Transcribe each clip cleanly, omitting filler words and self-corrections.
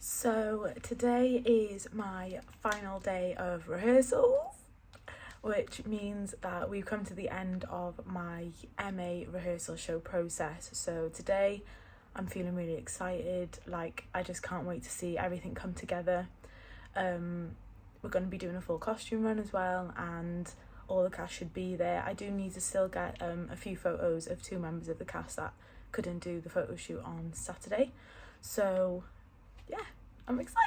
So today is my final day of rehearsals, which means that we've come to the end of my MA rehearsal show process. So today I'm feeling really excited, I just can't wait to see everything come together. We're going to be doing a full costume run as well, and all the cast should be there. I do need to still get a few photos of 2 members of the cast that couldn't do the photo shoot on Saturday. So yeah, I'm excited.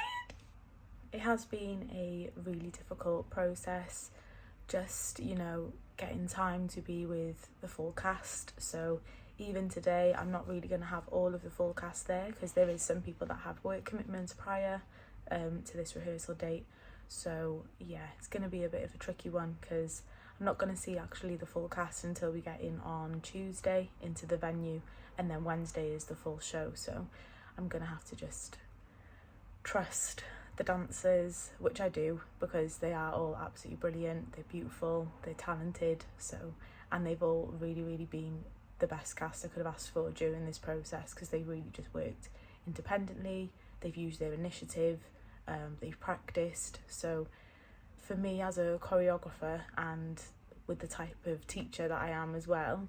It has been a really difficult process, just, getting time to be with the full cast. So even today, I'm not really going to have all of the full cast there because there is some people that have work commitments prior to this rehearsal date. So yeah, it's going to be a bit of a tricky one because I'm not going to see actually the full cast until we get in on Tuesday into the venue, and then Wednesday is the full show. So I'm going to have to just trust the dancers, which I do because they are all absolutely brilliant, they're beautiful, they're talented, and they've all really been the best cast I could have asked for during this process because they really just worked independently, they've used their initiative, they've practiced. So for me as a choreographer and with the type of teacher that I am as well,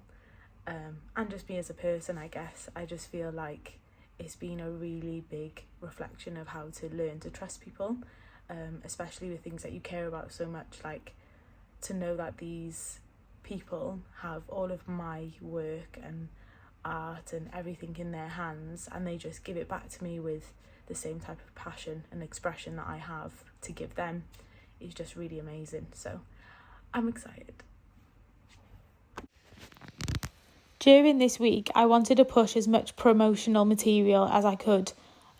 and just me as a person, I guess, I just feel like it's been a really big reflection of how to learn to trust people, especially with things that you care about so much, to know that these people have all of my work and art and everything in their hands, and they just give it back to me with the same type of passion and expression that I have to give them is just really amazing. So I'm excited. During this week, I wanted to push as much promotional material as I could.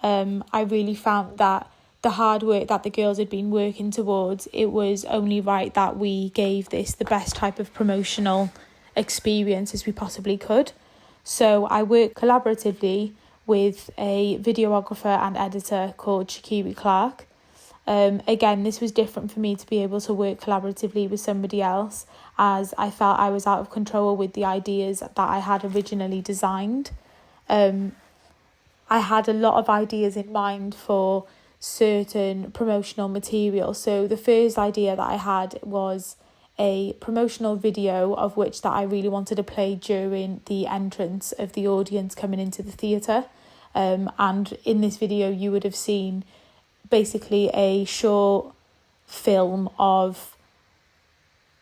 I really found that the hard work that the girls had been working towards, it was only right that we gave this the best type of promotional experience as we possibly could. So I worked collaboratively with a videographer and editor called Shakiri Clark. Again, this was different for me to be able to work collaboratively with somebody else, as I felt I was out of control with the ideas that I had originally designed. I had a lot of ideas in mind for certain promotional material. So the first idea that I had was a promotional video of which that I really wanted to play during the entrance of the audience coming into the theatre. And in this video you would have seen basically a short film of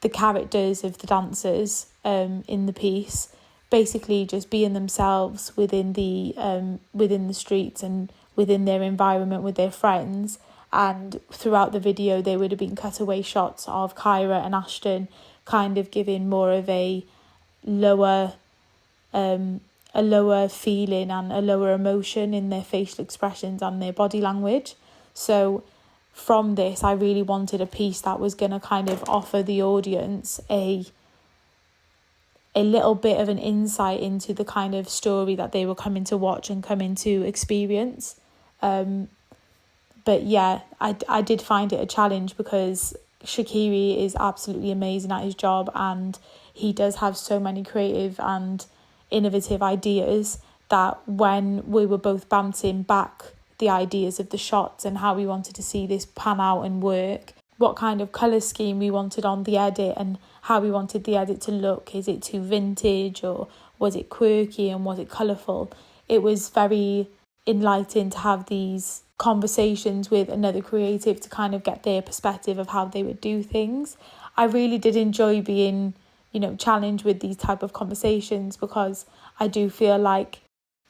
the characters of the dancers in the piece, basically just being themselves within the streets and within their environment with their friends. And throughout the video there would have been cutaway shots of Kyra and Ashton kind of giving more of a lower feeling and a lower emotion in their facial expressions and their body language. So from this, I really wanted a piece that was going to kind of offer the audience a little bit of an insight into the kind of story that they were coming to watch and coming to experience. But yeah, I did find it a challenge because Shakiri is absolutely amazing at his job, and he does have so many creative and innovative ideas that when we were both bouncing back the ideas of the shots and how we wanted to see this pan out and work, what kind of colour scheme we wanted on the edit and how we wanted the edit to look. Is it too vintage or was it quirky and was it colourful? it was very enlightening to have these conversations with another creative to kind of get their perspective of how they would do things. I really did enjoy being, challenged with these type of conversations, because I do feel like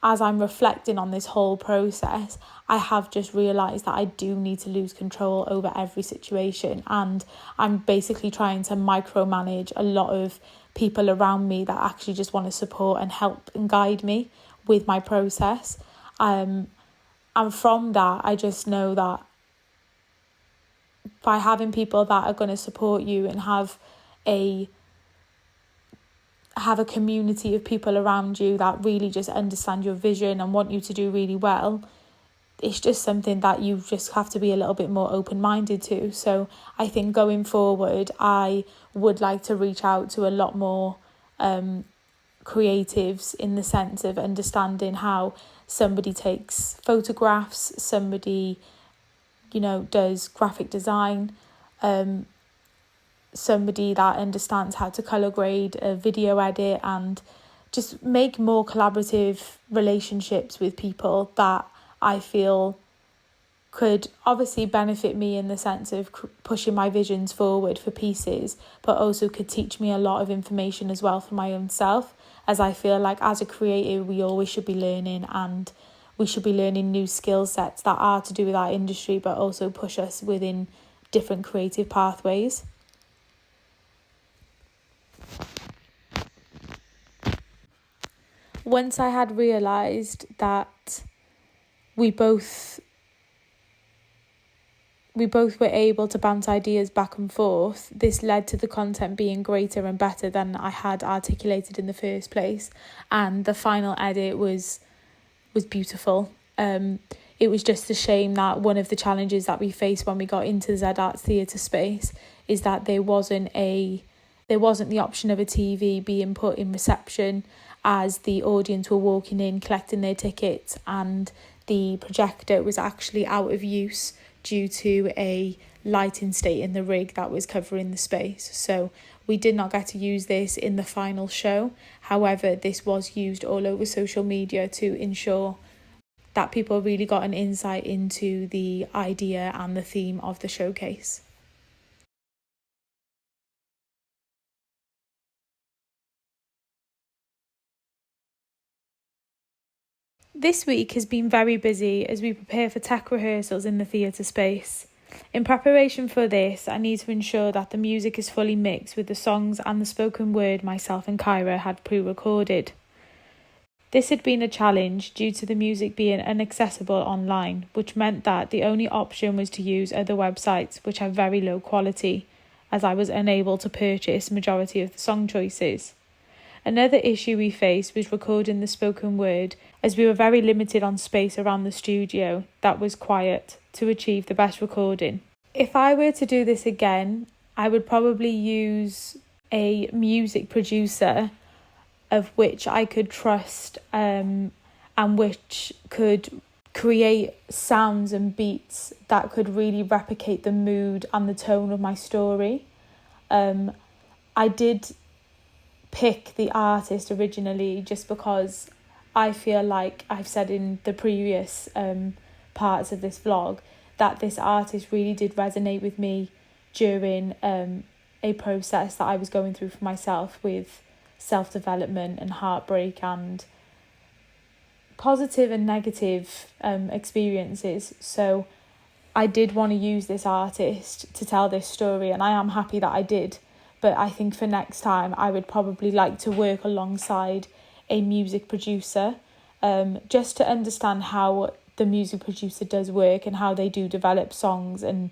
as I'm reflecting on this whole process, I have just realised that I do need to lose control over every situation, and I'm basically trying to micromanage a lot of people around me that actually just want to support and help and guide me with my process. And from that, I just know that by having people that are going to support you and have a community of people around you that really just understand your vision and want you to do really well, it's just something that you just have to be a little bit more open-minded to. So I think going forward, I would like to reach out to a lot more creatives, in the sense of understanding how somebody takes photographs, somebody, does graphic design, somebody that understands how to colour grade, a video edit, and just make more collaborative relationships with people that I feel could obviously benefit me in the sense of pushing my visions forward for pieces, but also could teach me a lot of information as well for my own self, as I feel like as a creative we always should be learning, and we should be learning new skill sets that are to do with our industry but also push us within different creative pathways. Once I had realised that we both were able to bounce ideas back and forth, this led to the content being greater and better than I had articulated in the first place, and the final edit was beautiful. It was just a shame that one of the challenges that we faced when we got into Z Arts Theatre space is that there wasn't the option of a TV being put in reception as the audience were walking in collecting their tickets, and the projector was actually out of use due to a lighting state in the rig that was covering the space. So we did not get to use this in the final show. However, this was used all over social media to ensure that people really got an insight into the idea and the theme of the showcase. This week has been very busy as we prepare for tech rehearsals in the theatre space. In preparation for this, I need to ensure that the music is fully mixed with the songs and the spoken word myself and Kyra had pre-recorded. This had been a challenge due to the music being inaccessible online, which meant that the only option was to use other websites which have very low quality, as I was unable to purchase majority of the song choices. Another issue we faced was recording the spoken word, as we were very limited on space around the studio that was quiet to achieve the best recording. If I were to do this again, I would probably use a music producer of which I could trust, and which could create sounds and beats that could really replicate the mood and the tone of my story. I did pick the artist originally just because I feel like I've said in the previous parts of this vlog that this artist really did resonate with me during a process that I was going through for myself with self-development and heartbreak and positive and negative experiences. So I did want to use this artist to tell this story, and I am happy that I did. But I think for next time, I would probably like to work alongside a music producer, just to understand how the music producer does work and how they do develop songs and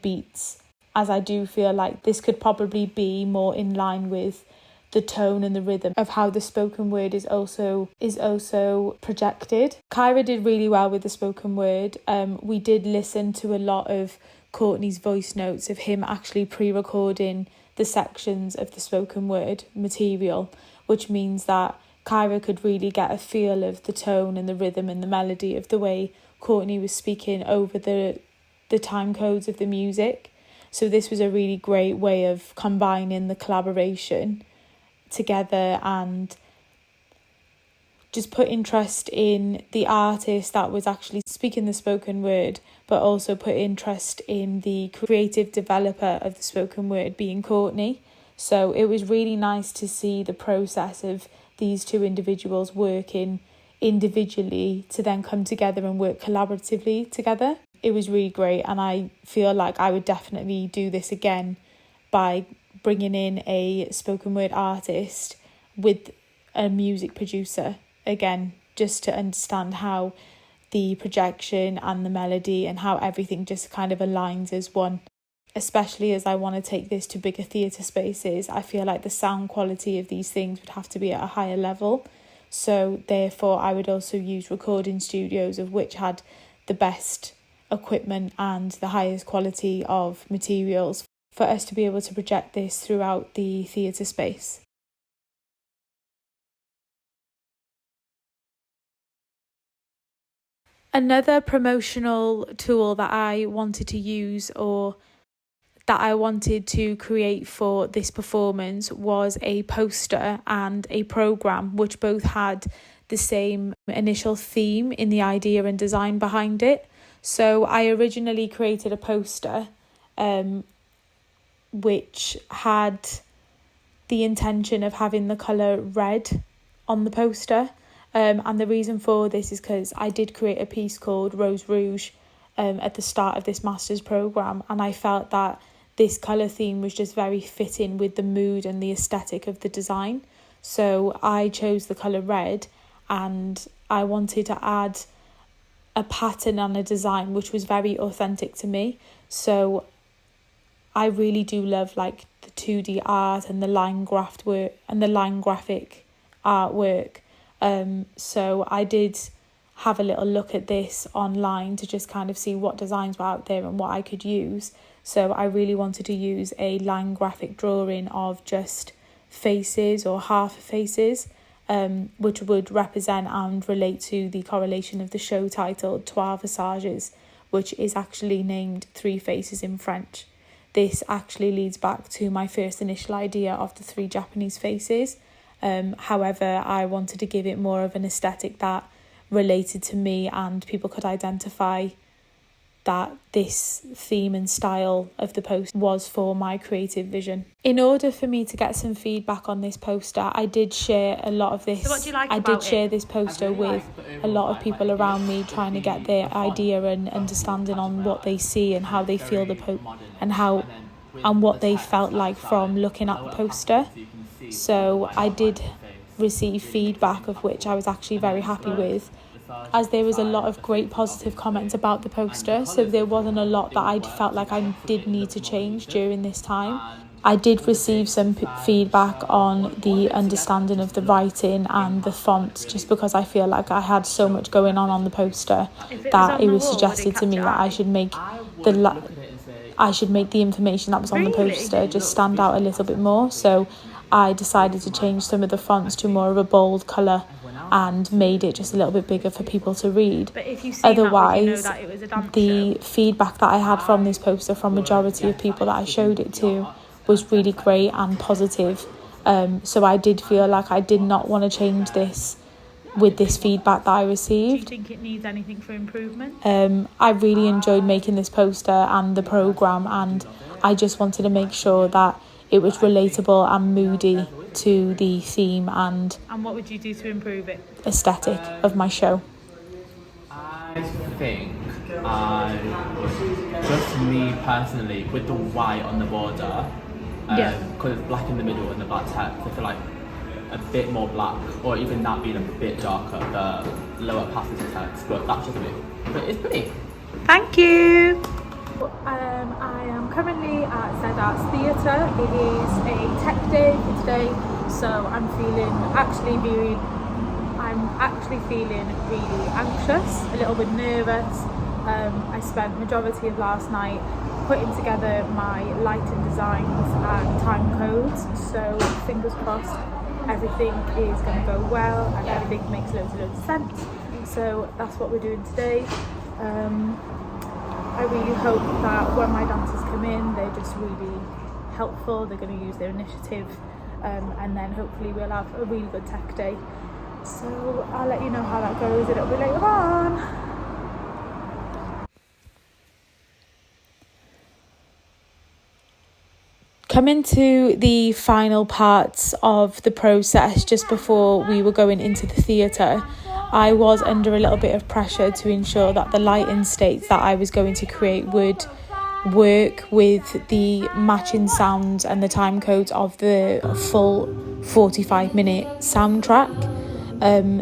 beats, as I do feel like this could probably be more in line with the tone and the rhythm of how the spoken word is also projected. Kyra did really well with the spoken word. We did listen to a lot of Courtney's voice notes of him actually pre-recording the sections of the spoken word material, which means that Kyra could really get a feel of the tone and the rhythm and the melody of the way Courtney was speaking over the time codes of the music. So this was a really great way of combining the collaboration together and just put interest in the artist that was actually speaking the spoken word, but also put interest in the creative developer of the spoken word being Courtney. So it was really nice to see the process of these two individuals working individually to then come together and work collaboratively together. It was really great, and I feel like I would definitely do this again by bringing in a spoken word artist with a music producer again, just to understand how the projection and the melody and how everything just kind of aligns as one. Especially as I want to take this to bigger theatre spaces, I feel like the sound quality of these things would have to be at a higher level. So therefore I would also use recording studios of which had the best equipment and the highest quality of materials for us to be able to project this throughout the theatre space. Another promotional tool that I wanted to use, or that I wanted to create for this performance, was a poster and a programme which both had the same initial theme in the idea and design behind it. So I originally created a poster which had the intention of having the colour red on the poster. And the reason for this is because I did create a piece called Rose Rouge at the start of this master's programme, and I felt that this colour theme was just very fitting with the mood and the aesthetic of the design. So I chose the colour red, and I wanted to add a pattern and a design which was very authentic to me. So I really do love like the 2D art and the line graft work and the line graphic artwork. So I did have a little look at this online to just kind of see what designs were out there and what I could use. So I really wanted to use a line graphic drawing of just faces or half faces, which would represent and relate to the correlation of the show titled Trois Visages, which is actually named Three Faces in French. This actually leads back to my first initial idea of the three Japanese faces. However, I wanted to give it more of an aesthetic that related to me and people could identify that this theme and style of the post was for my creative vision. In order for me to get some feedback on this poster, I did share a lot of this. So what do you like I about did share it? this poster with a lot of people around me, trying to get their idea and understanding on what they see and how they feel and what they felt like from looking at the poster. So I did receive feedback of which I was actually very happy with, as there was a lot of great positive comments about the poster, so there wasn't a lot that I felt like I did need to change during this time. I did receive some feedback on the understanding of the writing and the font, just because I feel like I had so much going on the poster that it was suggested to me that I should make the information that was on the poster just stand out a little bit more. So I decided to change some of the fonts to more of a bold colour and made it just a little bit bigger for people to read. But if you see Otherwise, that, you know that it was a dance the show. feedback that I had from this poster from majority of people that I showed it to was really great and positive. So I did feel like I did not want to change this with this feedback that I received. Do you think it needs anything for improvement? I really enjoyed making this poster and the programme, and I just wanted to make sure that it was relatable and moody to the theme and what would you do to improve it? aesthetic of my show. I think just me personally, with the white on the border, because it's black in the middle and the black text, I feel like a bit more black, or even that being a bit darker, the lower passes of text, but that's just me. But it's pretty. Thank you. I am currently at Z Arts Theatre. It is a tech day for today, so I'm actually feeling really anxious, a little bit nervous. I spent majority of last night putting together my lighting designs and time codes, so fingers crossed everything is going to go well and everything makes loads of sense. So that's what we're doing today. I really hope that when my dancers come in, they're just really helpful, they're going to use their initiative, and then hopefully we'll have a really good tech day. So I'll let you know how that goes a little bit later on. Coming to the final parts of the process, just before we were going into the theatre, I was under a little bit of pressure to ensure that the lighting states that I was going to create would work with the matching sounds and the time codes of the full 45-minute soundtrack.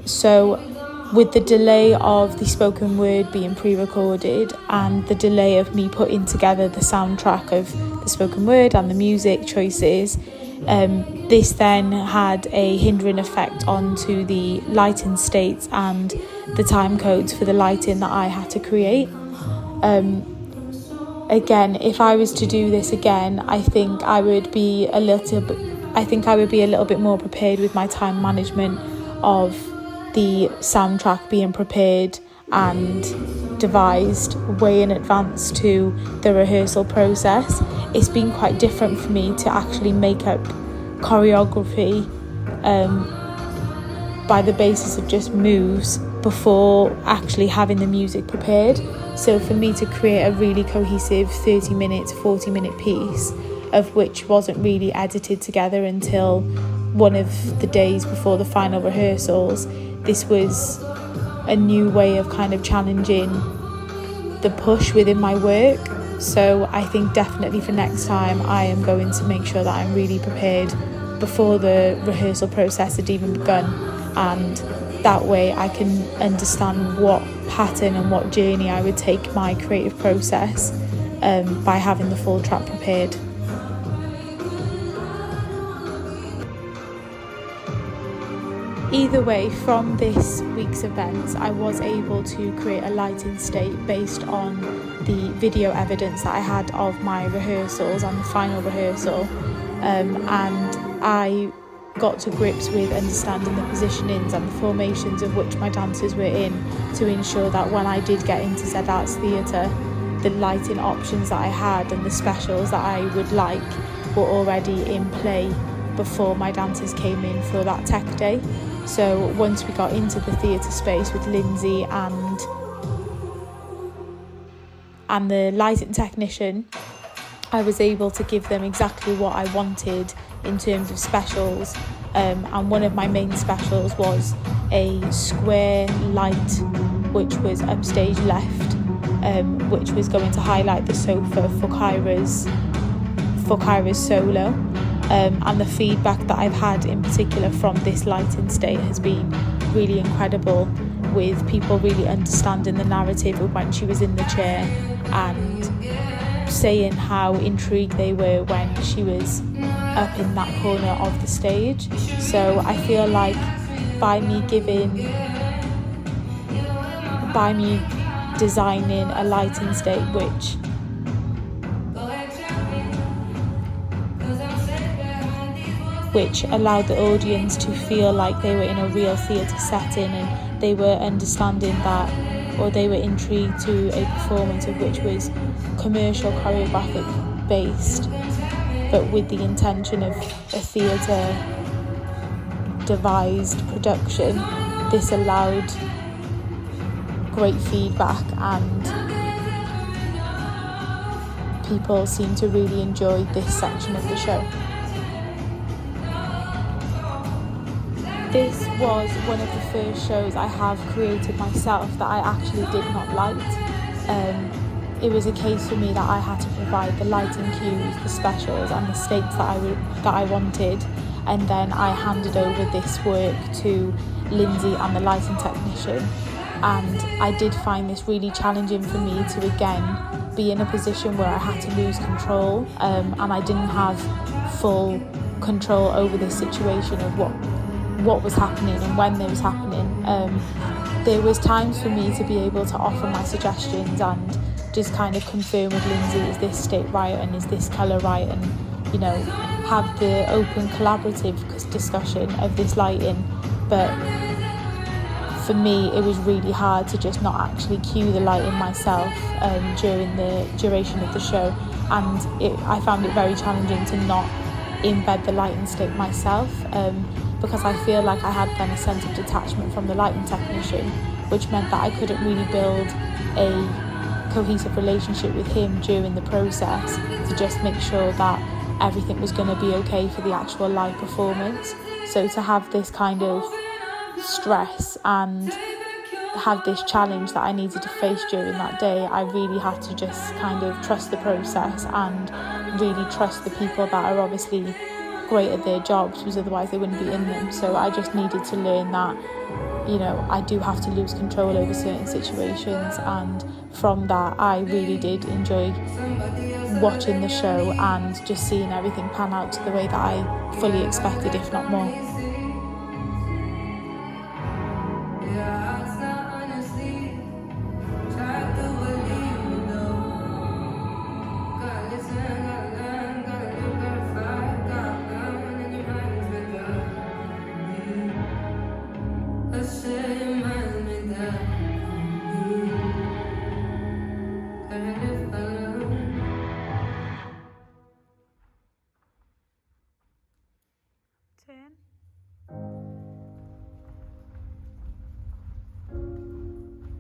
So with the delay of the spoken word being pre-recorded and the delay of me putting together the soundtrack of the spoken word and the music choices, this then had a hindering effect onto the lighting states and the time codes for the lighting that I had to create. Again, if I was to do this again, I think I would be a little bit more prepared with my time management of the soundtrack being prepared and devised way in advance to the rehearsal process. It's been quite different for me to actually make up choreography by the basis of just moves before actually having the music prepared. So for me to create a really cohesive 30-minute to 40-minute piece, of which wasn't really edited together until one of the days before the final rehearsals, this was a new way of kind of challenging the push within my work. So I think definitely for next time I am going to make sure that I'm really prepared before the rehearsal process had even begun, and that way I can understand what pattern and what journey I would take my creative process by having the full track prepared. Either way, from this week's events, I was able to create a lighting state based on the video evidence that I had of my rehearsals and the final rehearsal, and I got to grips with understanding the positionings and the formations of which my dancers were in, to ensure that when I did get into Z Arts Theatre, the lighting options that I had and the specials that I would like were already in play before my dancers came in for that tech day. So once we got into the theatre space with Lindsay and the lighting technician, I was able to give them exactly what I wanted in terms of specials, and one of my main specials was a square light which was upstage left, which was going to highlight the sofa for Kyra's solo. And the feedback that I've had in particular from this lighting state has been really incredible, with people really understanding the narrative of when she was in the chair and saying how intrigued they were when she was up in that corner of the stage. So I feel like by me designing a lighting state which allowed the audience to feel like they were in a real theatre setting, and they were understanding that, or they were intrigued to a performance of which was commercial choreographic based, but with the intention of a theatre devised production. This allowed great feedback, and people seem to really enjoy this section of the show. This was one of the first shows I have created myself that I actually did not light. It was a case for me that I had to provide the lighting cues, the specials and the states that I wanted, and then I handed over this work to Lindsay and the lighting technician. And I did find this really challenging for me to again be in a position where I had to lose control, and I didn't have full control over this situation of what was happening and when they was happening. There was times for me to be able to offer my suggestions and just kind of confirm with Lindsay, is this state right and is this colour right, and have the open collaborative discussion of this lighting. But for me it was really hard to just not actually cue the lighting myself during the duration of the show, and I found it very challenging to not embed the lighting state myself. because I feel like I had then a sense of detachment from the lighting technician, which meant that I couldn't really build a cohesive relationship with him during the process to just make sure that everything was going to be okay for the actual live performance. So to have this kind of stress and have this challenge that I needed to face during that day, I really had to just kind of trust the process and really trust the people that are obviously great at their jobs, because otherwise they wouldn't be in them. So I just needed to learn that, you know, I do have to lose control over certain situations, and from that I really did enjoy watching the show and just seeing everything pan out to the way that I fully expected, if not more.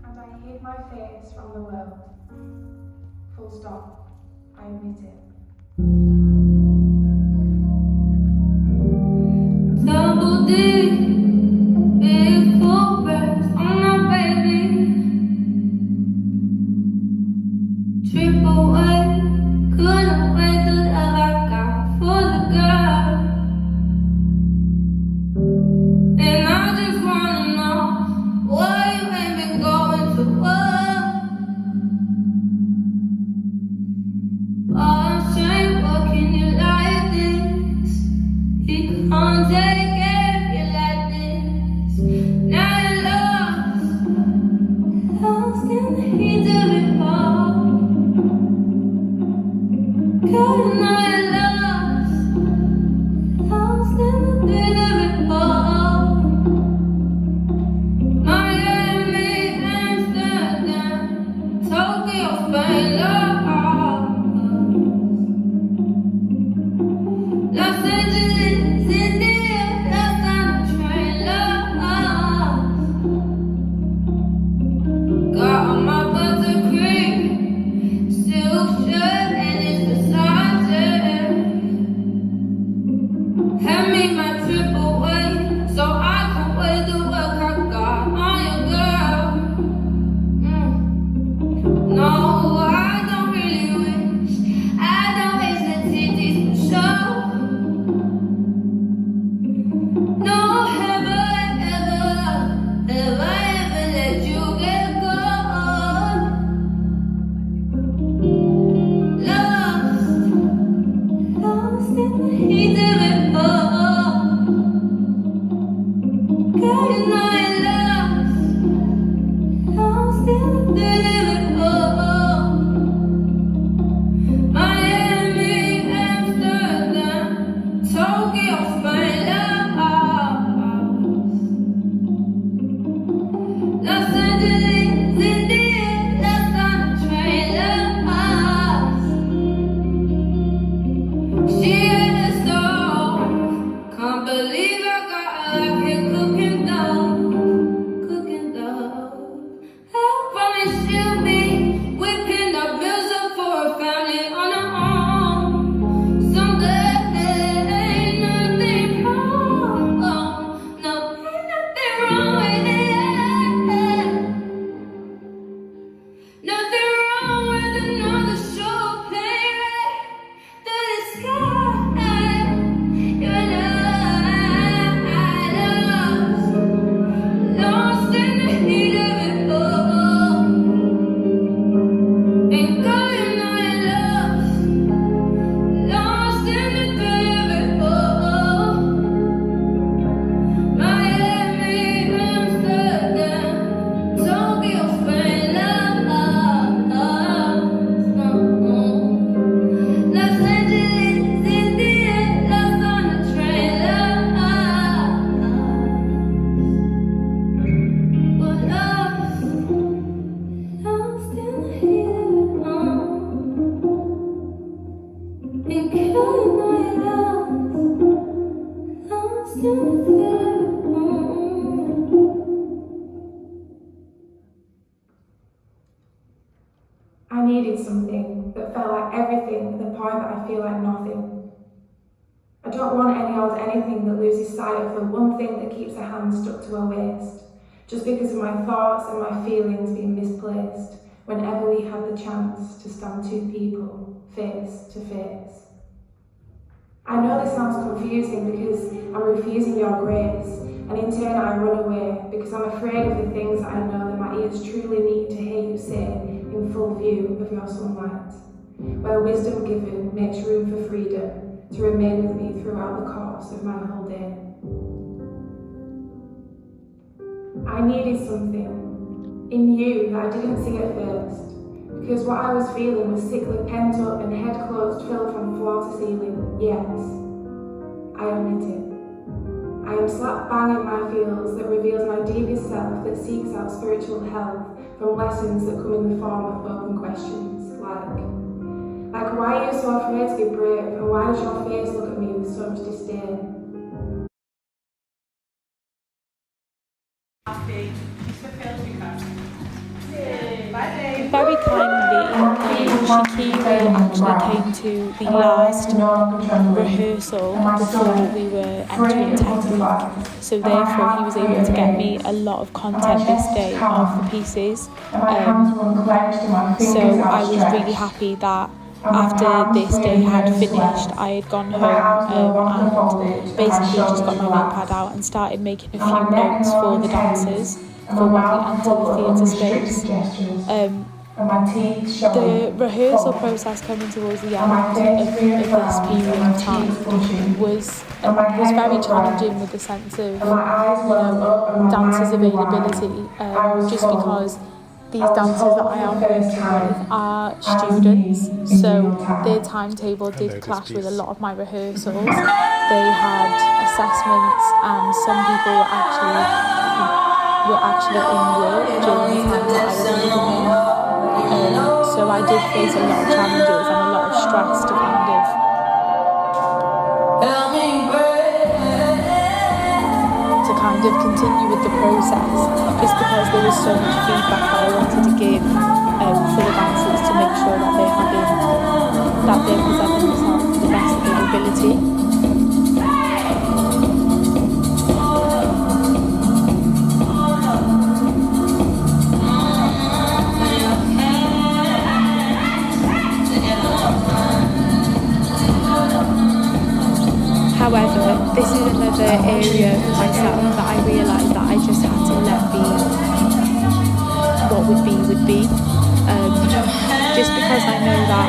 And I hid my fears from the world. Full stop. I admit it. Double D, big footprints on my baby. Triple A, couldn't wait the love I got for the girl. And I just wanna know why you ain't been going to work. Oh, shame, what can you like this? He can't take care of you like this. Now you're lost, lost in the heat of it all. Girl, now you're lost, lost in the pit of it all. Miami, Amsterdam, Tokyo, Spain, lost. Los Angeles, India, lost on a train, lost. Got on my buttercream silk shirt and it's Versace. Hand me my trip away so I can wear the work I got on your girl. No, I don't really wish. I don't hesitate to show. No, have I ever let you get go? Lost in the heat of it all. Girl, you know you're lost in the thrill of it all. Miami, Amsterdam, Tokyo, Spain, Los Angeles, India, lost on a train, lost. She had a stove, can't believe I got her out here cooking dough. I promise she'll be whipping up bills up for a family on her own. Someday, ain't nothing wrong, no, ain't nothing wrong with it. Nothing wrong with another show playing right through the sky. You're lost in the heat of it all. I needed something that felt like everything at the point that I feel like nothing. I don't want any old anything that loses sight of the one thing that keeps a hand stuck to her waist, just because of my thoughts and my feelings being misplaced whenever we have the chance to stand two people face to face. I know this sounds confusing because I'm refusing your grace, and in turn I run away because I'm afraid of the things that I know that my ears truly need to hear you say in full view of your sunlight, where wisdom given makes room for freedom to remain with me throughout the course of my whole day. I needed something in you that I didn't see at first, because what I was feeling was sickly pent up and head closed, filled from floor to ceiling. Yes, I admit it. I am slap bang in my feels that reveals my deepest self, that seeks out spiritual health from lessons that come in the form of open questions like why are you so afraid to be brave, and why does your face look at me with so much disdain? Very kindly, Shakira actually came to the last rehearsal before we were entering Tech Week. So therefore he was able to get me a lot of content this day of the pieces. So I was really happy that after this day had finished, I had gone home and basically just got my notepad out and started making a few notes for the dancers for when we enter the theatre space. The rehearsal process coming towards the end of this period of time was very challenging, with the sense of dancers' availability, just because these dancers that I am working with are students, so their timetable did clash with a lot of my rehearsals. They had assessments, and some people were actually in work during the time that I was working. So I did face a lot of challenges and a lot of stress to kind of continue with the process, just because there was so much feedback that I wanted to give for the dancers to make sure that they're presenting themselves to the best of their ability. However, this is another area for myself that I realised that I just had to let be what would be. Just because I know that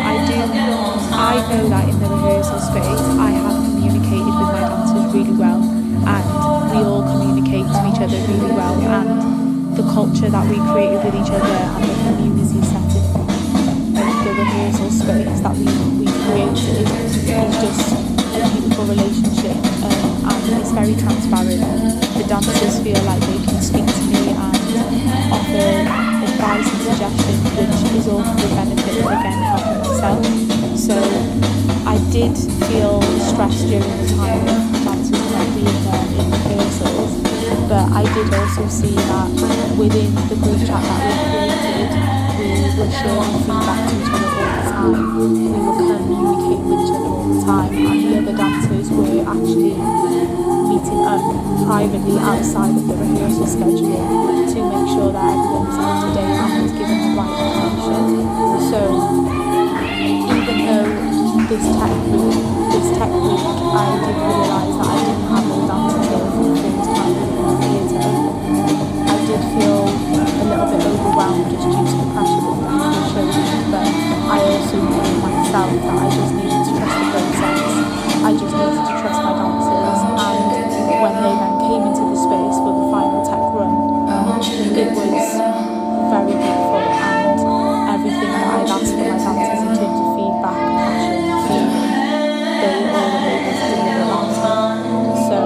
in the rehearsal space I have communicated with my dancers really well, and we all communicate to each other really well, and the culture that we created with each other and the community setting of the rehearsal space that we created is just a beautiful relationship, and it's very transparent. The dancers feel like they can speak to me and offer advice and suggestions, which is all for the benefit of, again, helping myself. So I did feel stressed during the time of dancers not being there in rehearsals, but I did also see that within the group chat that we created, we were sharing feedback to each other all the time. We were communicating with each other all the time, and the other dancers were actually meeting up privately outside of the rehearsal schedule to make sure that everyone was up to date and was given the right information. So even though this tech week I did realise that I didn't have all dancers there for the first time in the theatre, I did feel a little bit overwhelmed just due to the pressure that people showed me, but I also knew myself that I just needed to trust the process. I just needed to trust my dancers, and when they then came into the space for the final tech run, it was very beautiful, and everything that I'd asked for my dancers in terms of feedback, passion, feeling, they all were able to deliver that to me. So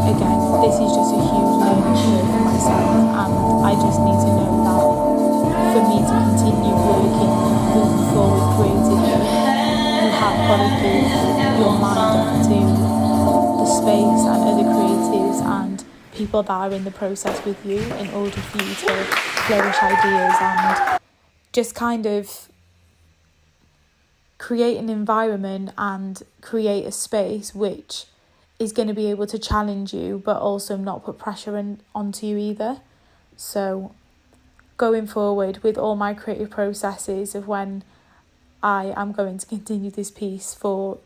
again, this is just a huge learning curve for myself, and I just need to know that for me to continue working, moving forward creatively, you have got to give your mind up to the space and other creatives and people that are in the process with you in order for you to flourish ideas and just kind of create an environment and create a space which is going to be able to challenge you but also not put pressure onto you either. So going forward with all my creative processes of when I am going to continue this piece for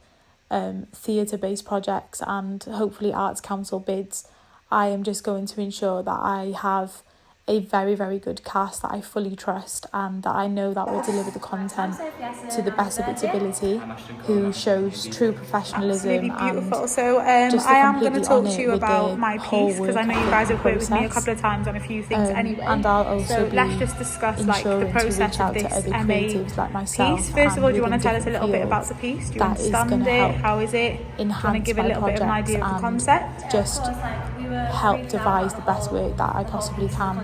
theatre-based projects and hopefully Arts Council bids, I am just going to ensure that I have a very, very good cast that I fully trust and that I know that will deliver the content to the best of its ability, who shows true professionalism. Absolutely beautiful. And so I am going to talk to you about my piece, because I know you guys have worked with me a couple of times on a few things anyway. And I'll also so let's just discuss like the process of this creatives like myself piece. First of all, do you want to tell us a little bit about the piece? Do you understand it? How is it? Do you want to give a little bit of an idea of the concept? Just help devise the best work that I possibly can,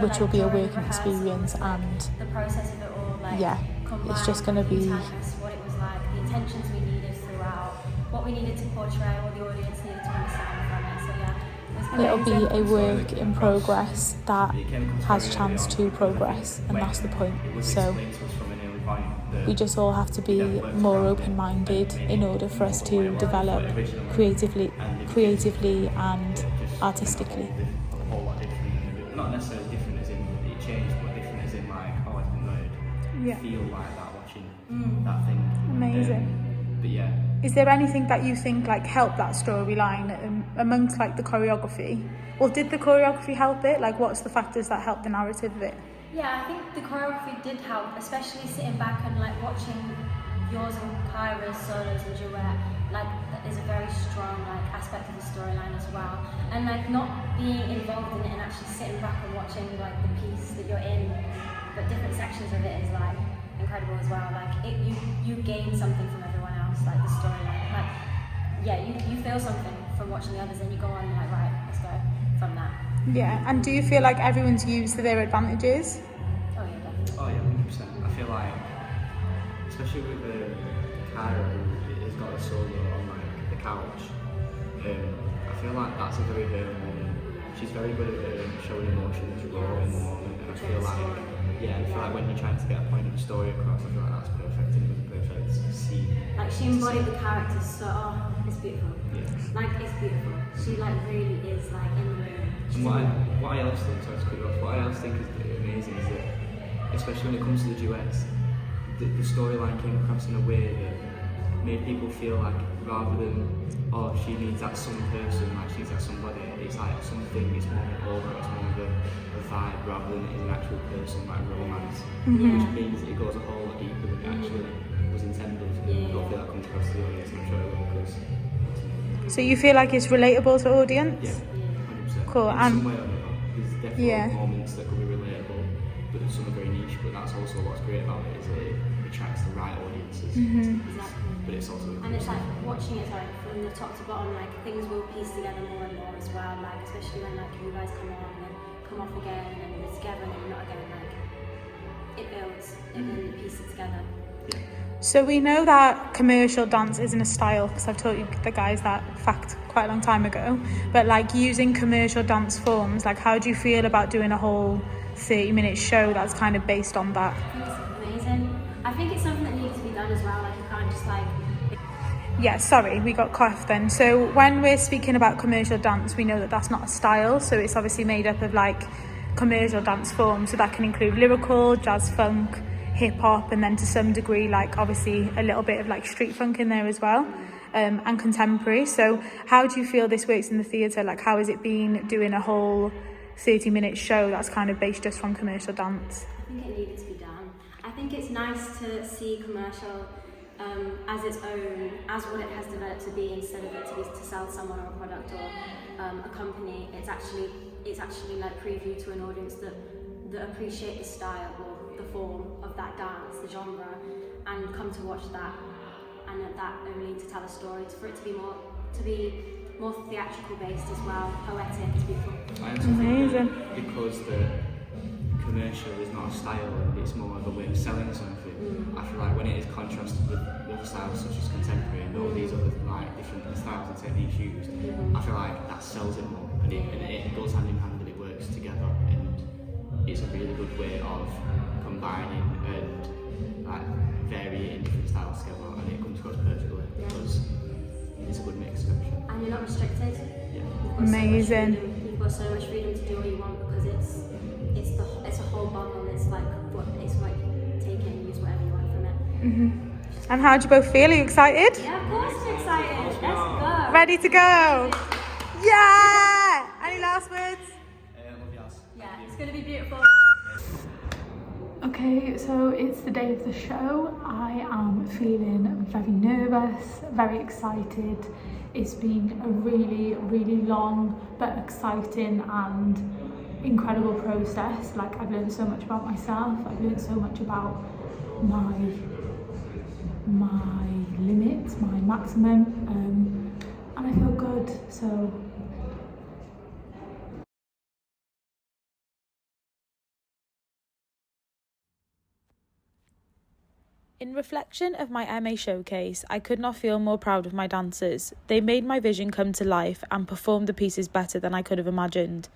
which will be a working experience, and the process of it all, like, yeah, it's just going to be what it was like, the intentions we needed throughout, what we needed to portray, what the audience needed to understand from it. So yeah, it'll be a work in progress that has chance to progress, and that's the point. So we just all have to be more open-minded in order for us to develop creatively and artistically. A whole lot different. Not necessarily different as in it changed, but different as in like, oh, I didn't know it feel like that watching that thing. Amazing. But yeah. Is there anything that you think like helped that storyline amongst like the choreography? Or did the choreography help it? Like what's the factors that helped the narrative of it? yeah, I think the choreography did help, especially sitting back and like watching yours and Kyra's solos and duet. Like that is a very strong like aspect of the storyline as well, and like not being involved in it and actually sitting back and watching like the piece that you're in, but different sections of it is like incredible as well. Like you gain something from everyone else, like the storyline. Like yeah, you feel something from watching the others, and you go on like right, let's go from that. Yeah, and do you feel like everyone's used to their advantages? Oh yeah, definitely. Oh yeah, 100%. I feel like, especially with Kyra, who has got a solo on like the couch, I feel like that's a very her moment. She's very good at showing emotions raw in the moment, and I feel like when you're trying to get a point of the story across, I feel like that's perfect and a perfect scene. Like she embodied the characters so it's beautiful. Yeah. Like it's beautiful. She like really is like in the room. And what I else think, sorry to cut you off, what I else think is amazing is that, especially when it comes to the duets, the storyline came across in a way that made people feel like rather than, oh, she needs that some person, like she needs that somebody, it's like something, it's more of an aura, it's more of a vibe rather than it is an actual person, like romance, which means it goes a whole lot deeper than it actually was intended. I don't feel that comes across to the audience, and I'm sure it will, because So you feel like it's relatable to audience? yeah. Cool. In some way or another, there's definitely Yeah. moments that could be relatable, but some are very niche. But that's also what's great about it, is that it attracts the right audiences. Exactly. But it's also And it's like watching it like from the top to bottom, like things will piece together more and more as well. Like especially when like you guys come on and then come off again and then you're together and then you're not again. Like it builds and then you piece it together. So we know that commercial dance isn't a style, because I've taught you the guys that fact quite a long time ago. But like using commercial dance forms, like how do you feel about doing a whole 30-minute show that's kind of based on that? I think it's amazing. I think it's something that needs to be done as well. Like you can't just like. Yeah, sorry, we got cut off then. So when we're speaking about commercial dance, we know that that's not a style. So it's obviously made up of like commercial dance forms. So that can include lyrical, jazz funk, hip hop, and then to some degree, like obviously a little bit of like street funk in there as well, and contemporary. So how do you feel this works in the theatre? Like how has it been doing a whole 30-minute show that's kind of based just from commercial dance? I think it needed to be done. I think it's nice to see commercial as its own, as what it has developed to be, instead of it to be to sell someone or a product or a company. It's actually like preview to an audience that appreciate the style or the form of that dance, the genre, and come to watch that, and that only to tell a story, for it to be more theatrical based as well, poetic. It's beautiful. I also think that because the commercial is not a style, it's more of a way of selling something. I feel like when it is contrasted with other styles such as contemporary and all these other like different styles and techniques used, I feel like that sells it more, and it goes hand in hand and it works together, and it's a really good way of combining and like varying different styles together, and it comes across perfectly because it's a good mix of everything. And you're not restricted. Yeah. Amazing. You've got so much freedom to do what you want because it's a whole bottle. It's like take it and use whatever you want from it. And how do you both feel? Are you excited? Yeah, of course we're excited. Let's go. Ready to go? Yeah! Any last words? Yeah, it's gonna be beautiful. Okay, so it's the day of the show. I am feeling very nervous, very excited. It's been a really, really long but exciting and incredible process. Like, I've learned so much about myself. I've learned so much about my limits, my maximum, and I feel good. So in reflection of my MA showcase, I could not feel more proud of my dancers. They made my vision come to life and performed the pieces better than I could have imagined.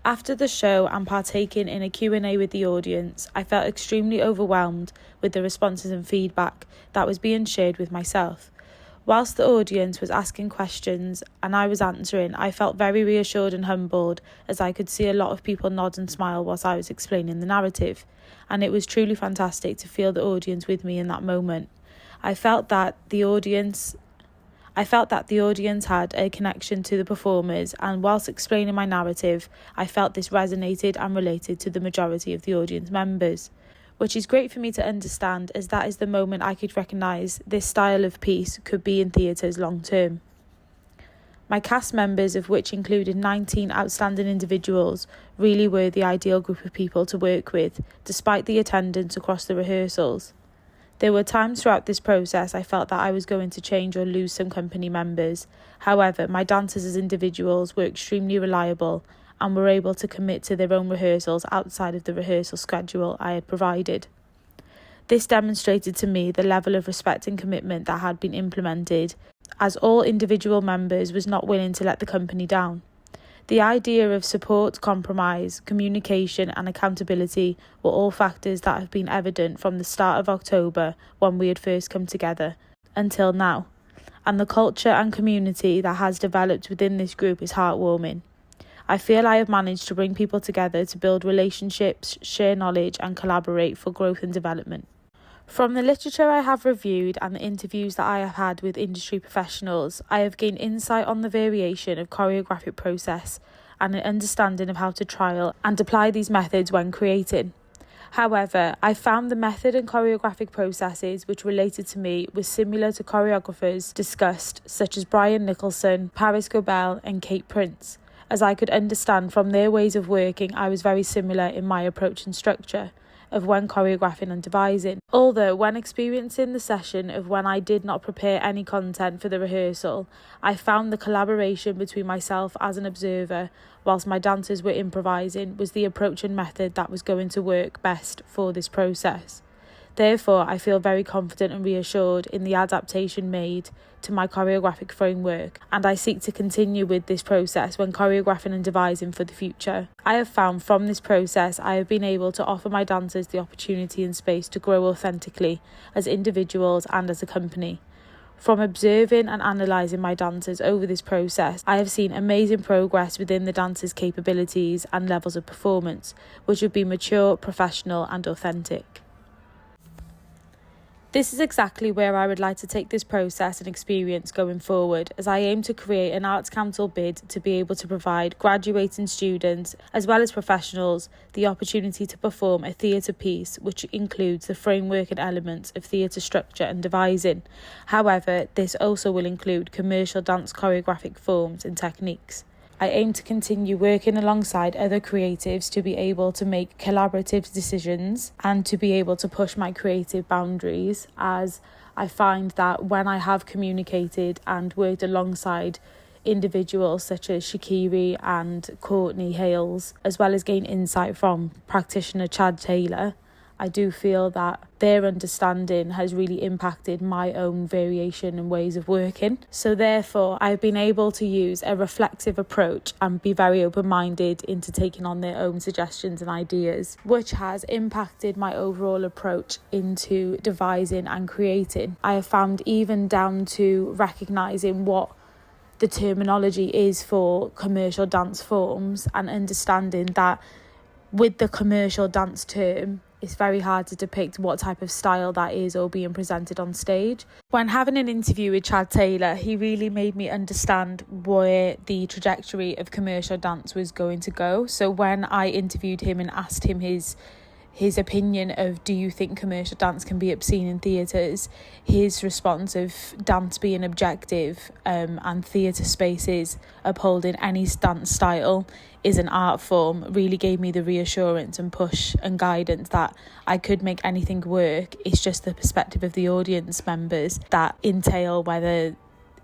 After the show and partaking in a Q&A with the audience, I felt extremely overwhelmed with the responses and feedback that was being shared with myself. Whilst the audience was asking questions and I was answering, I felt very reassured and humbled as I could see a lot of people nod and smile whilst I was explaining the narrative. And it was truly fantastic to feel the audience with me in that moment. I felt that the audience had a connection to the performers, and whilst explaining my narrative, I felt this resonated and related to the majority of the audience members, which is great for me to understand, as that is the moment I could recognise this style of piece could be in theatres long term. My cast members, of which included 19 outstanding individuals, really were the ideal group of people to work with, despite the attendance across the rehearsals. There were times throughout this process I felt that I was going to change or lose some company members. However, my dancers as individuals were extremely reliable and were able to commit to their own rehearsals outside of the rehearsal schedule I had provided. This demonstrated to me the level of respect and commitment that had been implemented, as all individual members was not willing to let the company down. The idea of support, compromise, communication and accountability were all factors that have been evident from the start of October when we had first come together until now, and the culture and community that has developed within this group is heartwarming. I feel I have managed to bring people together to build relationships, share knowledge and collaborate for growth and development. From the literature I have reviewed and the interviews that I have had with industry professionals, I have gained insight on the variation of choreographic process and an understanding of how to trial and apply these methods when creating. However, I found the method and choreographic processes which related to me was similar to choreographers discussed, such as Brian Nicholson, Paris Gobel and Kate Prince. As I could understand from their ways of working, I was very similar in my approach and structure of when choreographing and devising. Although when experiencing the session of when I did not prepare any content for the rehearsal, I found the collaboration between myself as an observer whilst my dancers were improvising was the approach and method that was going to work best for this process. Therefore, I feel very confident and reassured in the adaptation made to my choreographic framework, and I seek to continue with this process when choreographing and devising for the future. I have found from this process I have been able to offer my dancers the opportunity and space to grow authentically as individuals and as a company. From observing and analysing my dancers over this process, I have seen amazing progress within the dancers' capabilities and levels of performance, which would be mature, professional and authentic. This is exactly where I would like to take this process and experience going forward, as I aim to create an Arts Council bid to be able to provide graduating students, as well as professionals, the opportunity to perform a theatre piece which includes the framework and elements of theatre structure and devising. However, this also will include commercial dance choreographic forms and techniques. I aim to continue working alongside other creatives to be able to make collaborative decisions and to be able to push my creative boundaries, as I find that when I have communicated and worked alongside individuals such as Shakiri and Courtney Hales, as well as gain insight from practitioner Chad Taylor, I do feel that their understanding has really impacted my own variation and ways of working. So therefore, I've been able to use a reflexive approach and be very open-minded into taking on their own suggestions and ideas, which has impacted my overall approach into devising and creating. I have found even down to recognising what the terminology is for commercial dance forms and understanding that with the commercial dance term, it's very hard to depict what type of style that is or being presented on stage. When having an interview with Chad Taylor, he really made me understand where the trajectory of commercial dance was going to go. So when I interviewed him and asked him his opinion of, do you think commercial dance can be obscene in theatres, his response of dance being objective and theatre spaces upholding any dance style is an art form really gave me the reassurance and push and guidance that I could make anything work. It's just the perspective of the audience members that entail whether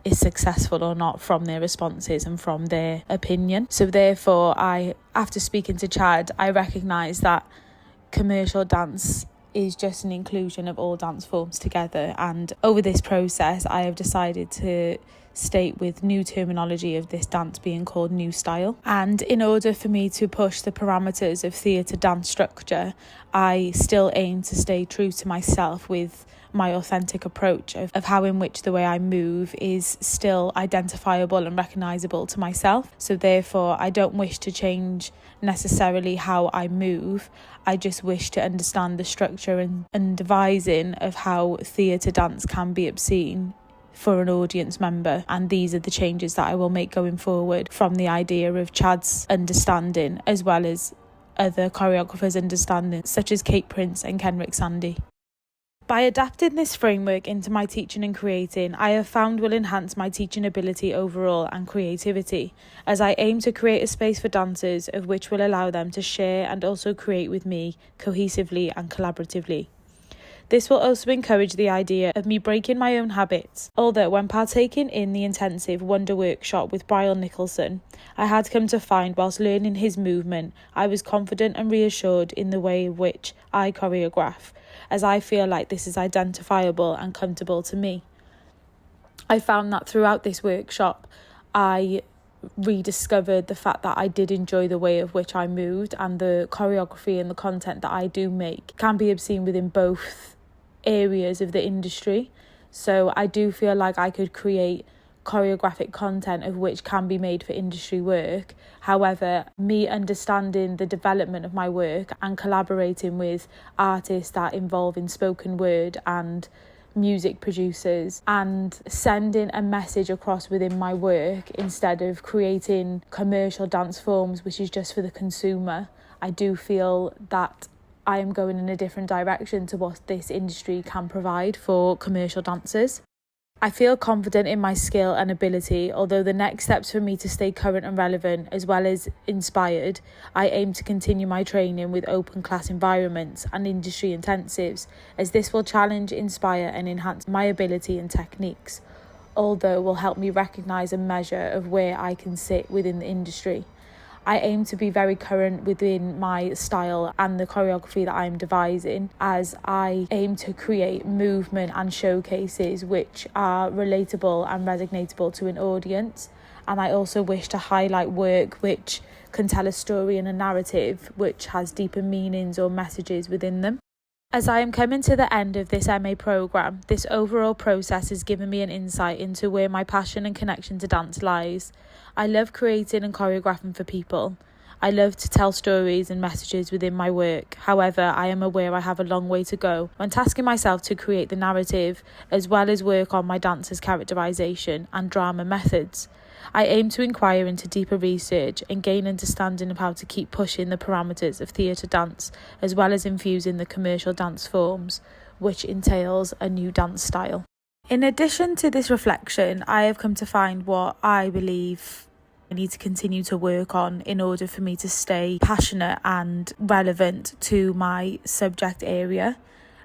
is successful or not from their responses and from their opinion. So therefore, after speaking to Chad, I recognise that commercial dance is just an inclusion of all dance forms together, and over this process I have decided to state with new terminology of this dance being called new style. And in order for me to push the parameters of theatre dance structure, I still aim to stay true to myself with my authentic approach of how in which the way I move is still identifiable and recognisable to myself. So therefore, I don't wish to change necessarily how I move. I just wish to understand the structure and devising of how theatre dance can be obscene for an audience member. And these are the changes that I will make going forward from the idea of Chad's understanding as well as other choreographers' understanding, such as Kate Prince and Kenrick Sandy. By adapting this framework into my teaching and creating, I have found will enhance my teaching ability overall and creativity, as I aim to create a space for dancers of which will allow them to share and also create with me cohesively and collaboratively. This will also encourage the idea of me breaking my own habits, although when partaking in the intensive Wonder Workshop with Brian Nicholson, I had come to find whilst learning his movement, I was confident and reassured in the way in which I choreograph, as I feel like this is identifiable and comfortable to me. I found that throughout this workshop, I rediscovered the fact that I did enjoy the way of which I moved, and the choreography and the content that I do make can be obscene within both areas of the industry. So I do feel like I could create choreographic content of which can be made for industry work. However, me understanding the development of my work and collaborating with artists that involve in spoken word and music producers and sending a message across within my work instead of creating commercial dance forms which is just for the consumer, I do feel that I am going in a different direction to what this industry can provide for commercial dancers. I feel confident in my skill and ability, although the next steps for me to stay current and relevant as well as inspired, I aim to continue my training with open class environments and industry intensives, as this will challenge, inspire and enhance my ability and techniques, although will help me recognise a measure of where I can sit within the industry. I aim to be very current within my style and the choreography that I'm devising, as I aim to create movement and showcases which are relatable and resonatable to an audience. And I also wish to highlight work which can tell a story and a narrative which has deeper meanings or messages within them. As I am coming to the end of this MA programme, this overall process has given me an insight into where my passion and connection to dance lies. I love creating and choreographing for people. I love to tell stories and messages within my work. However, I am aware I have a long way to go when tasking myself to create the narrative as well as work on my dancers' characterisation and drama methods. I aim to inquire into deeper research and gain understanding of how to keep pushing the parameters of theatre dance as well as infusing the commercial dance forms, which entails a new dance style. In addition to this reflection, I have come to find what I believe I need to continue to work on in order for me to stay passionate and relevant to my subject area.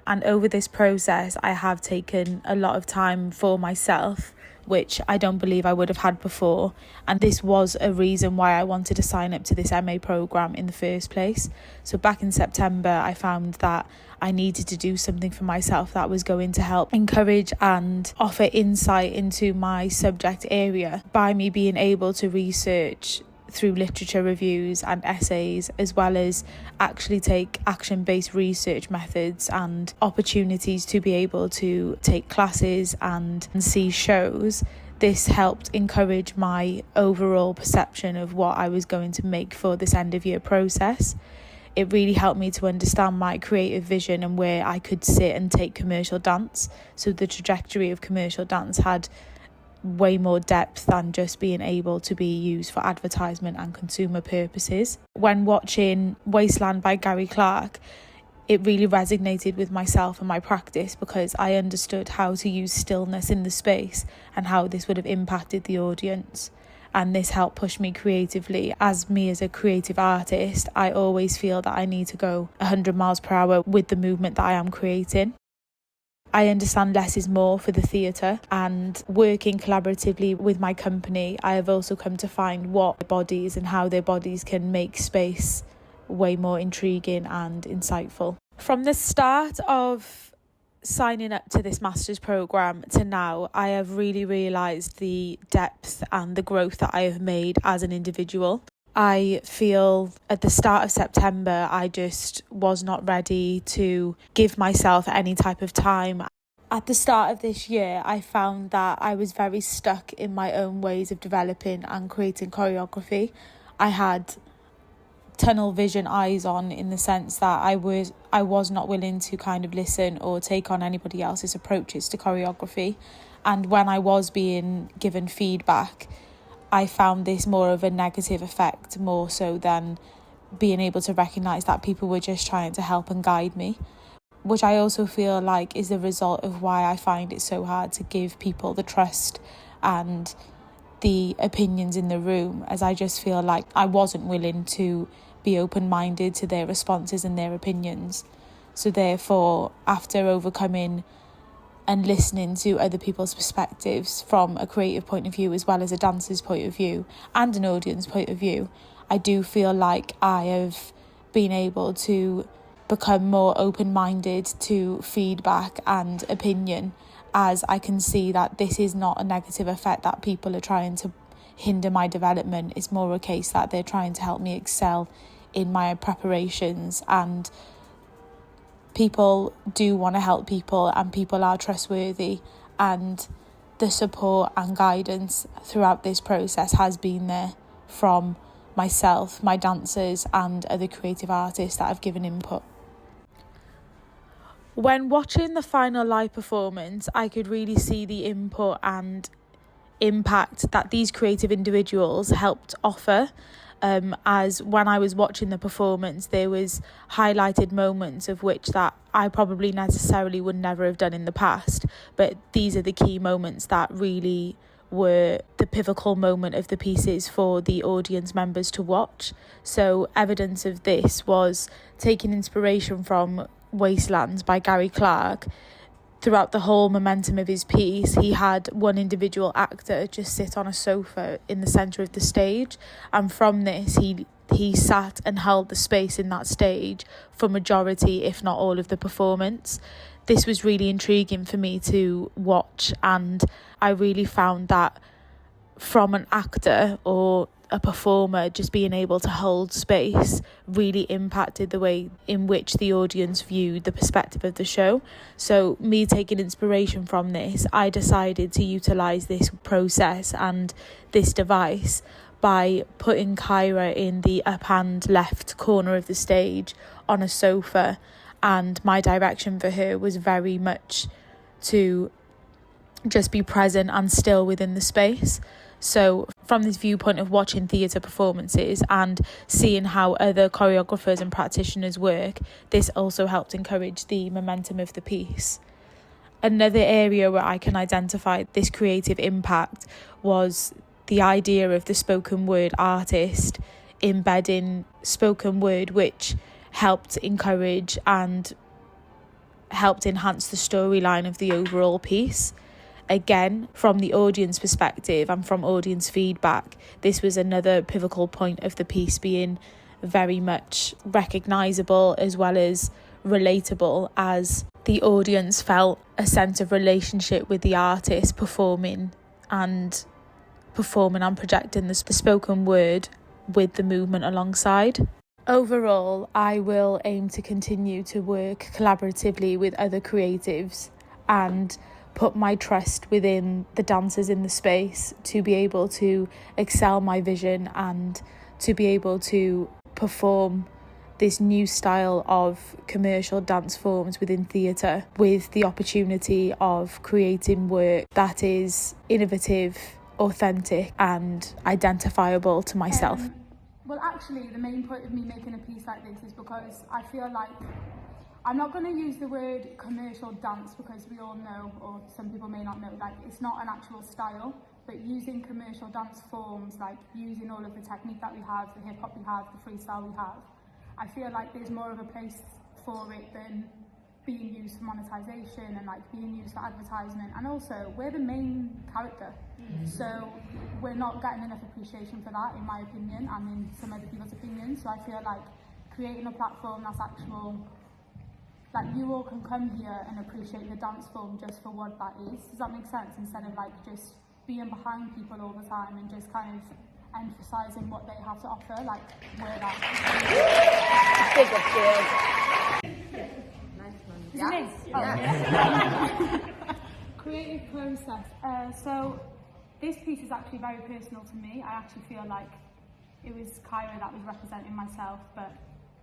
And over this process, I have taken a lot of time for myself, which I don't believe I would have had before. And this was a reason why I wanted to sign up to this MA programme in the first place. So back in September, I found that I needed to do something for myself that was going to help encourage and offer insight into my subject area by me being able to research through literature reviews and essays, as well as actually take action-based research methods and opportunities to be able to take classes and see shows. This helped encourage my overall perception of what I was going to make for this end of year process. It really helped me to understand my creative vision and where I could sit and take commercial dance. So the trajectory of commercial dance had way more depth than just being able to be used for advertisement and consumer purposes. When watching Wasteland by Gary Clark, it really resonated with myself and my practice, because I understood how to use stillness in the space and how this would have impacted the audience. And this helped push me creatively. As a creative artist, I always feel that I need to go 100 miles per hour with the movement that I am creating. I understand less is more for the theatre, and working collaboratively with my company, I have also come to find what bodies and how their bodies can make space way more intriguing and insightful. From the start of signing up to this master's programme to now, I have really realised the depth and the growth that I have made as an individual. I feel at the start of September, I just was not ready to give myself any type of time. At the start of this year, I found that I was very stuck in my own ways of developing and creating choreography. I had tunnel vision eyes on, in the sense that I was not willing to kind of listen or take on anybody else's approaches to choreography. And when I was being given feedback, I found this more of a negative effect, more so than being able to recognise that people were just trying to help and guide me, which I also feel like is the result of why I find it so hard to give people the trust and the opinions in the room, as I just feel like I wasn't willing to be open-minded to their responses and their opinions. So therefore, after overcoming and listening to other people's perspectives from a creative point of view, as well as a dancer's point of view and an audience point of view, I do feel like I have been able to become more open-minded to feedback and opinion, as I can see that this is not a negative effect that people are trying to hinder my development. It's more a case that they're trying to help me excel in my preparations, and people do want to help people, and people are trustworthy, and the support and guidance throughout this process has been there from myself, my dancers and other creative artists that have given input. When watching the final live performance, I could really see the input and impact that these creative individuals helped offer. As when I was watching the performance, there was highlighted moments of which that I probably necessarily would never have done in the past, but these are the key moments that really were the pivotal moment of the pieces for the audience members to watch. So evidence of this was taking inspiration from Wastelands by Gary Clark. Throughout the whole momentum of his piece, he had one individual actor just sit on a sofa in the centre of the stage, and from this he sat and held the space in that stage for majority, if not all, of the performance. This was really intriguing for me to watch, and I really found that from an actor or a performer, just being able to hold space really impacted the way in which the audience viewed the perspective of the show. So me taking inspiration from this, I decided to utilise this process and this device by putting Kyra in the up-hand left corner of the stage on a sofa, and my direction for her was very much to just be present and still within the space. So from this viewpoint of watching theatre performances and seeing how other choreographers and practitioners work, this also helped encourage the momentum of the piece. Another area where I can identify this creative impact was the idea of the spoken word artist embedding spoken word, which helped encourage and helped enhance the storyline of the overall piece. again, from the audience perspective and from audience feedback, this was another pivotal point of the piece being very much recognisable as well as relatable, as the audience felt a sense of relationship with the artist performing and projecting the spoken word with the movement alongside. Overall, I will aim to continue to work collaboratively with other creatives and put my trust within the dancers in the space to be able to excel my vision and to be able to perform this new style of commercial dance forms within theatre, with the opportunity of creating work that is innovative, authentic and identifiable to myself. Well, actually, the main point of me making a piece like this is because I feel like I'm not going to use the word commercial dance, because we all know, or some people may not know, like it's not an actual style, but using commercial dance forms, like using all of the technique that we have, the hip hop we have, the freestyle we have, I feel like there's more of a place for it than being used for monetization and like being used for advertisement. And also, we're the main character, so we're not getting enough appreciation for that, in my opinion, and in some other people's opinions. So I feel like creating a platform that's actual, like you all can come here and appreciate the dance form just for what that is. Does that make sense? Instead of like just being behind people all the time and just kind of emphasising what they have to offer, like we're that. Creative process. So this piece is actually very personal to me. I actually feel like it was Kyra that was representing myself, but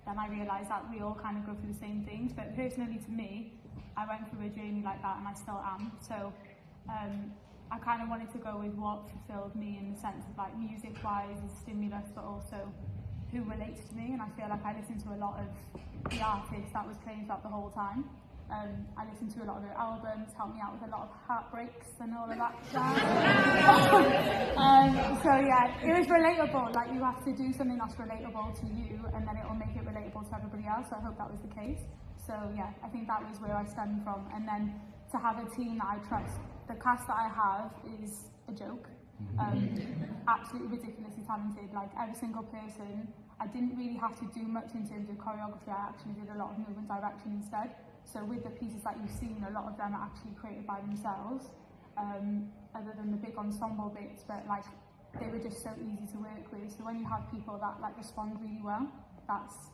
then I realised that we all kind of go through the same things. But personally to me, I went through a journey like that and I still am. So I kind of wanted to go with what fulfilled me in the sense of like music-wise and stimulus, but also who relates to me. And I feel like I listened to a lot of the artists that was playing throughout the whole time. I listened to a lot of their albums, helped me out with a lot of heartbreaks and all of that jazz. So yeah, it was relatable. Like you have to do something that's relatable to you, and then it will make it relatable to everybody else. So I hope that was the case. So yeah, I think that was where I stemmed from. And then to have a team that I trust. The cast that I have is a joke. Absolutely ridiculously talented. Like every single person. I didn't really have to do much in terms of choreography. I actually did a lot of movement direction instead. So with the pieces that you've seen, a lot of them are actually created by themselves, other than the big ensemble bits, but like they were just so easy to work with. So when you have people that like respond really well, that's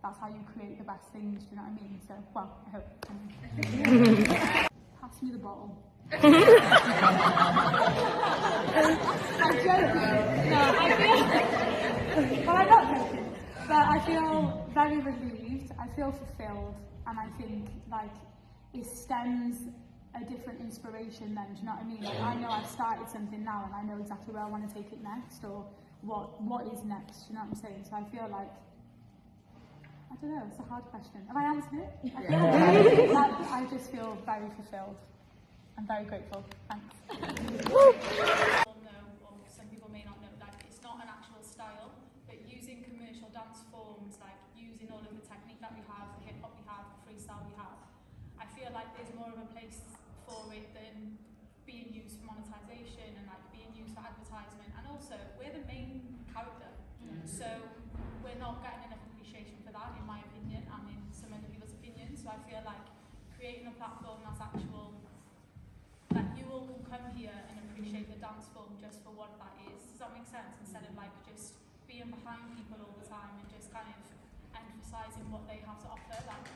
how you create the best things, do you know what I mean? So, well, I hope. Pass me the bottle. I'm joking. No, I feel... Well, I'm not joking. But I feel very relieved. I feel fulfilled. And I think like it stems a different inspiration then, do you know what I mean? Like I know I've started something now and I know exactly where I want to take it next, or what is next, do you know what I'm saying? So I feel like, I don't know, it's a hard question. Have I answered it? I just feel very fulfilled. I'm very grateful. Thanks. Some people may not know, like it's not an actual style, but using commercial dance forms, like using all of the technique that we have, the hip hop we have, the freestyle we have, I feel like there's more of a place for it than being used for monetization and like being used for advertisement. And also, we're the main character, so we're not getting enough appreciation for that, in my opinion, and in some other people's opinions. So I feel like creating a platform that's actual, that you all can come here and appreciate the dance form just for what that is. Does that make sense? Instead of like just being behind people all the time and just kind of emphasising what they have to offer. Like